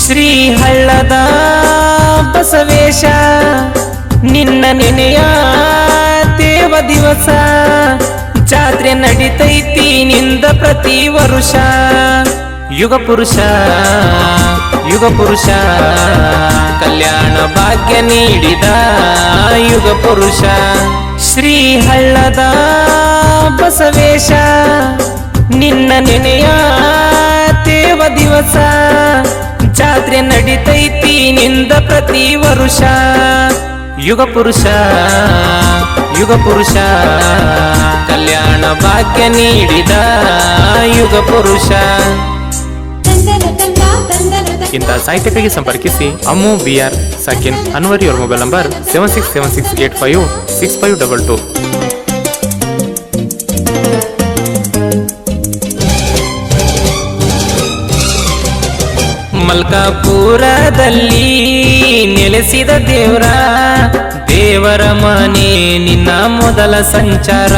ಶ್ರೀ ಹಳ್ಳದ ಬಸವೇಶ ನಿನ್ನ ನೆನೆಯ ದೇವ ದಿವಸ ಜಾತ್ರೆ ನಡಿತೈತಿ ನಿಂದ ಪ್ರತಿ ವರುಷ ಯುಗ ಪುರುಷ ಕಲ್ಯಾಣ ಭಾಗ್ಯ ನೀಡಿದ ಯುಗ ಪುರುಷ ಶ್ರೀ ಹಳ್ಳದ ಬಸವೇಶ ನಿನ್ನ ನೆನೆಯ ದೇವ ದಿವಸ ಜಾತ್ರೆ ನಡಿತೈತಿ ನಿಂದ ಪ್ರತಿ ವರುಷ ಯುಗ ಪುರುಷ ಕಲ್ಯಾಣ ಭಾಗ್ಯ ನೀಡಿದ ಯುಗ ಪುರುಷ. ಇಂಥ ಸಾಹಿತ್ಯಕ್ಕಾಗಿ ಸಂಪರ್ಕಿಸಿ ಅಮ್ಮು BR ಸಾಕಿನ್ ಅನ್ವರಿ ಅವರ ಮೊಬೈಲ್ ನಂಬರ್ 7676856522. ಮಲ್ಕಾಪುರದಲ್ಲಿ ನೆಲೆಸಿದ ದೇವರ ಮನೆ ನಿನ್ನ ಮೊದಲ ಸಂಚಾರ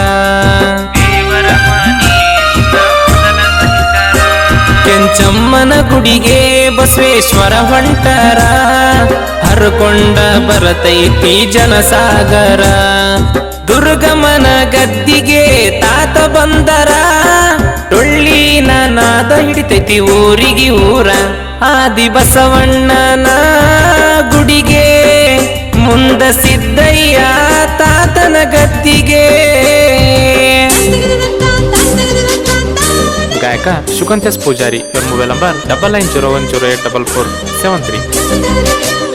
ಕೆಂಚಮ್ಮನ ಗುಡಿಗೆ ಬಸವೇಶ್ವರ ಹೊಂಟರ ಹರಕೊಂಡ ಬರತೈತಿ ಜನಸಾಗರ ದುರ್ಗಮನ ಗದ್ದಿಗೆ ತಾತ ಬಂದರ ಟೊಳ್ಳಿನ ನಾದ ಹಿಡಿತೈತಿ ಊರಿಗೆ ಊರ ಆದಿ ಬಸವಣ್ಣನ ಗುಡಿಗೆ ಮುಂದ ಸಿದ್ದಯ್ಯ ತಾತನ ಗದ್ದಿಗೆ. ಗಾಯಕ ಶುಕಂತೇಶ್ ಪೂಜಾರಿ ಇವರ ಮೊಬೈಲ್ ನಂಬರ್ 9901084473.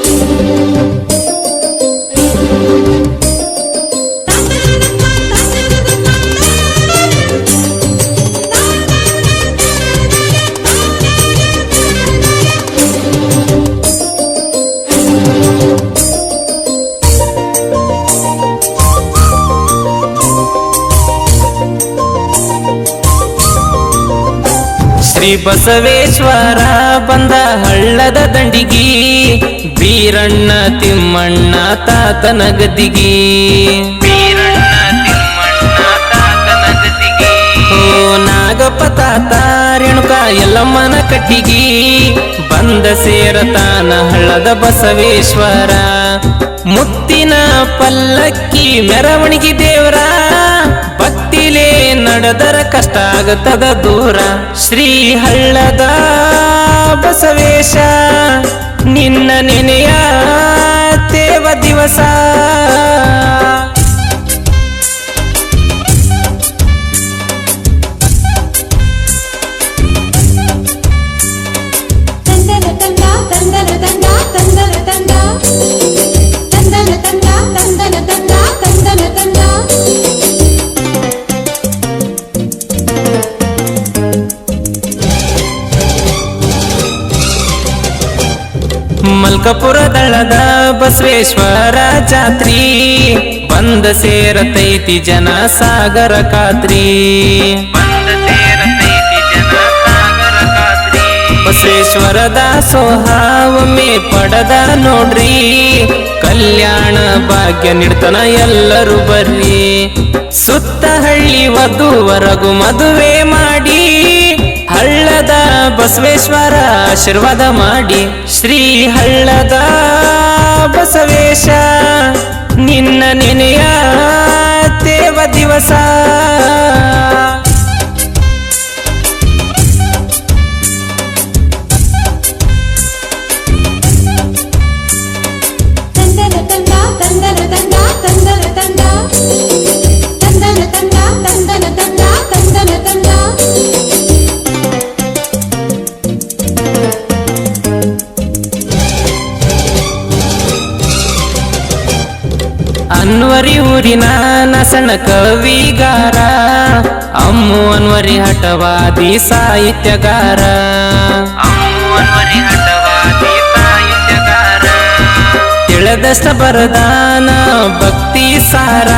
ಶ್ರೀ ಬಸವೇಶ್ವರ ಬಂದ ಹಳ್ಳದ ದಂಡಿಗಿ ಬೀರಣ್ಣ ತಿಮ್ಮಣ್ಣ ತಾತನ ಗದ್ದಿಗಿ ಓ ನಾಗಪ್ಪ ತಾತ ರೇಣುಕ ಎಲ್ಲಮ್ಮನ ಕಟ್ಟಿಗಿ ಬಂದ ಸೇರತಾನ ಹಳ್ಳದ ಬಸವೇಶ್ವರ ಮುತ್ತಿನ ಪಲ್ಲಕ್ಕಿ ಮೆರವಣಿಗೆ ದೇವರ ಭಕ್ತಿಲೇ ನಡೆದರ ಕಷ್ಟ ಆಗತದ ದೂರ ಶ್ರೀ ಹಳ್ಳದ ಬಸವೇಶ ನಿನ್ನ ನೆನೆಯ ದೇವ ದಿವಸ ಮಲ್ಕಪುರದಳದ ಬಸವೇಶ್ವರ ಜಾತ್ರಿ ಬಂದ ಸೇರತೈತಿ ಜನ ಸಾಗರ ಖಾತ್ರಿ ಬಸವೇಶ್ವರದ ಸೋಹಾವೊಮ್ಮೆ ಪಡದ ನೋಡ್ರಿ ಕಲ್ಯಾಣ ಭಾಗ್ಯ ನೀಡ್ತಾನ ಎಲ್ಲರೂ ಬರ್ರಿ ಸುತ್ತ ಹಳ್ಳಿ ವಧುವರೆಗೂ ಮದುವೆ ಮಾಡಿ ಹಳ್ಳದ ಬಸವೇಶ್ವರ ಆಶೀರ್ವಾದ ಮಾಡಿ ಶ್ರೀ ಹಳ್ಳದ ಬಸವೇಶ ನಿನ್ನ ನೆನೆಯ ದೇವ ದಿವಸ ಅನ್ವರಿ ಊರಿನ ನಸಣ ಕವಿಗಾರ ಅಮ್ಮು ಅನ್ವರಿ ಹಠವಾದಿ ಸಾಹಿತ್ಯಗಾರ ತಿಳಿದಷ್ಟ ಬರದಾನ ಭಕ್ತಿ ಸಾರ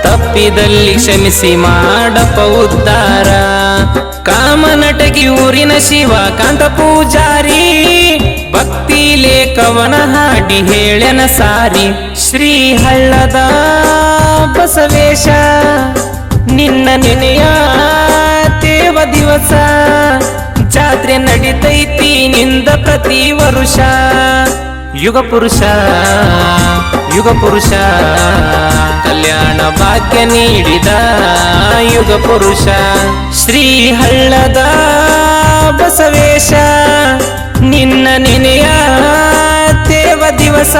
ತಪ್ಪಿದಲ್ಲಿ ಕ್ಷಮಿಸಿ ಮಾಡಪ್ಪ ಉದ್ಧಾರ ಕಾಮನಟಗಿ ಊರಿನ ಶಿವಕಾಂತ ಪೂಜಾರಿ ಭಕ್ತಿಲೇ ಕವನ ಹಾಡಿ ಹೇಳನ ಸಾರಿ ಶ್ರೀ ಹಳ್ಳದ ಬಸವೇಶ ನಿನ್ನ ನೆನೆಯ ದೇವ ದಿವಸ ಜಾತ್ರೆ ನಡಿತೈತಿ ನಿಂದ ಪ್ರತಿ ವರುಷ ಯುಗ ಪುರುಷ ಯುಗ ಪುರುಷ ಕಲ್ಯಾಣ ಭಾಗ್ಯ ನೀಡಿದ ಯುಗ ಪುರುಷ ಶ್ರೀ ಹಳ್ಳದ ಬಸವೇಶ ನಿನ್ನ ನೆನೆಯ ದೇವ ದಿವಸ